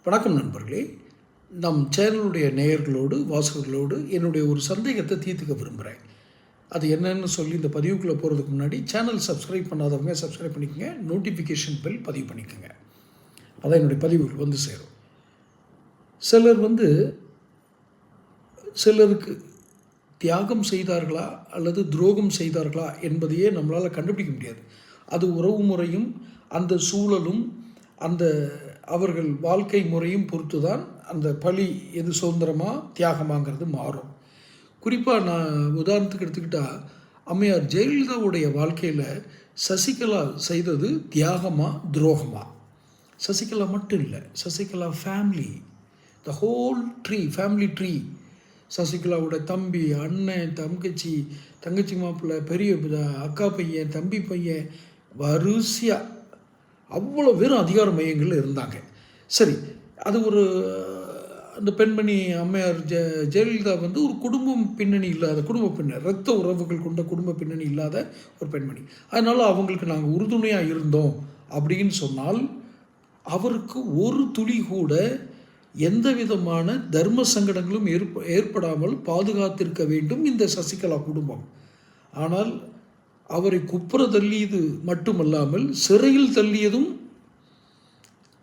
வணக்கம் நண்பர்களே. நம் சேனலுடைய நேயர்களோடு வாசகர்களோடு என்னுடைய ஒரு சந்தேகத்தை தீர்த்துக்க விரும்புகிறேன். அது என்னன்னு சொல்லி இந்த பதிவுக்குள்ளே போகிறதுக்கு முன்னாடி சேனல் சப்ஸ்கிரைப் பண்ணாதவங்க சப்ஸ்கிரைப் பண்ணிக்கோங்க, நோட்டிஃபிகேஷன் பெல் பதிவு பண்ணிக்கோங்க. அதான் என்னுடைய பதிவுகள் வந்து சேரும். சிலருக்கு தியாகம் செய்தார்களா அல்லது துரோகம் செய்தார்களா என்பதையே நம்மளால் கண்டுபிடிக்க முடியாது. அது உறவு முறையும் அந்த சூழலும் அந்த அவர்கள் வாழ்க்கை முறையும் பொறுத்து தான் அந்த பழி எது சுதந்திரமாக தியாகமாங்கிறது மாறும். குறிப்பாக நான் உதாரணத்துக்கு எடுத்துக்கிட்டால் அம்மையார் ஜெயலலிதாவுடைய வாழ்க்கையில் சசிகலா செய்தது தியாகமாக துரோகமாக? சசிகலா மட்டும் இல்லை, Sasikala family, the whole tree, family tree, சசிகலாவோட தம்பி, அண்ணன், தங்கச்சி மாப்பிள்ளை, பெரிய அக்கா பையன், தம்பி பையன், வரிசையாக அவ்வளோ பேரும் அதிகார மையங்களில் இருந்தாங்க. சரி, அது ஒரு அந்த பெண்மணி அம்மையார் ஜெயலலிதா வந்து ஒரு குடும்பம் பின்னணி இல்லாத இரத்த உறவுகள் கொண்ட குடும்ப பின்னணி இல்லாத ஒரு பெண்மணி. அதனால் அவங்களுக்கு நாங்கள் உறுதுணையாக இருந்தோம் அப்படின்னு சொன்னால் அவருக்கு ஒரு துளி கூட எந்த விதமான தர்ம சங்கடங்களும் ஏற்படாமல் பாதுகாத்திருக்க வேண்டும் இந்த சசிகலா குடும்பம். ஆனால் அவரை குப்புற தள்ளியது மட்டுமல்லாமல் சிறையில் தள்ளியதும்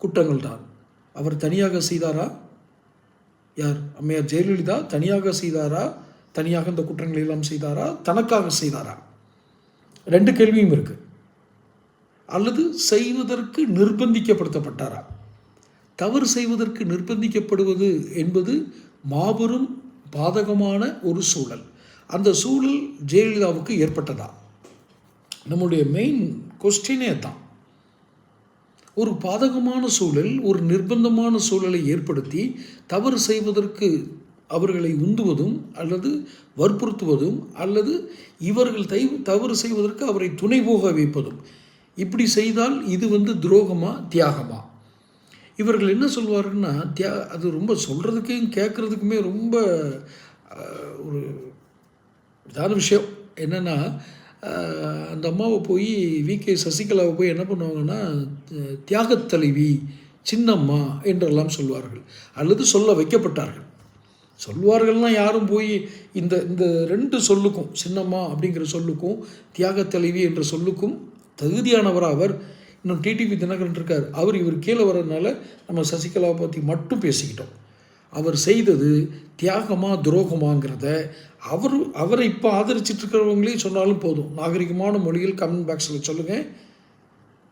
குற்றங்கள் தான். அவர் தனியாக செய்தாரா? யார்? அம்மையார் ஜெயலலிதா தனியாக செய்தாரா? தனியாக இந்த குற்றங்களை எல்லாம் செய்தாரா? தனக்காக செய்தாரா? ரெண்டு கேள்வியும் இருக்கு. அல்லது செய்வதற்கு நிர்பந்திக்கப்படுத்தப்பட்டாரா? தவறு செய்வதற்கு நிர்பந்திக்கப்படுவது என்பது மாபெரும் பாதகமான ஒரு சூழல். அந்த சூழல் ஜெயலலிதாவுக்கு ஏற்பட்டதா? நம்முடைய மெயின் கொஸ்டினே தான். ஒரு பாதகமான சூழல், ஒரு நிர்பந்தமான சூழலை ஏற்படுத்தி தவறு செய்வதற்கு அவர்களை உந்துவதும் அல்லது வற்புறுத்துவதும் அல்லது இவர்கள் தவறு செய்வதற்கு அவரை துணை போக வைப்பதும், இப்படி செய்தால் இது வந்து துரோகமா தியாகமா? இவர்கள் என்ன சொல்வார்கள்னா, அது ரொம்ப சொல்கிறதுக்கும் கேட்குறதுக்குமே ரொம்ப ஒரு இதான விஷயம். என்னென்னா, அந்த அம்மாவை போய் விகே சசிகலாவை போய் என்ன பண்ணுவாங்கன்னா, தியாகத் தலைவி, சின்னம்மா என்றெல்லாம் சொல்வார்கள் அல்லது சொல்ல வைக்கப்பட்டார்கள். சொல்வார்கள்னால் யாரும் போய் இந்த இந்த ரெண்டு சொல்லுக்கும், சின்னம்மா அப்படிங்கிற சொல்லுக்கும் தியாகத் தலைவி என்ற சொல்லுக்கும் தகுதியானவராக அவர். இன்னும் டிடிவி தினகரன் இருக்கார், இவர் கீழே வர்றதுனால நம்ம சசிகலாவை பற்றி மட்டும் பேசிக்கிட்டோம். அவர் செய்தது தியாகமாக துரோகமாங்கிறத அவரை இப்போ ஆதரிச்சிட்டு இருக்கிறவங்களே சொன்னாலும் போதும். நாகரிகமான மொழியில் கமெண்ட் பாக்ஸில் சொல்லுங்கள்.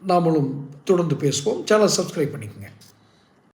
நாமளும் தொடர்ந்து பேசுவோம். சேனல் சப்ஸ்கிரைப் பண்ணிக்கோங்க.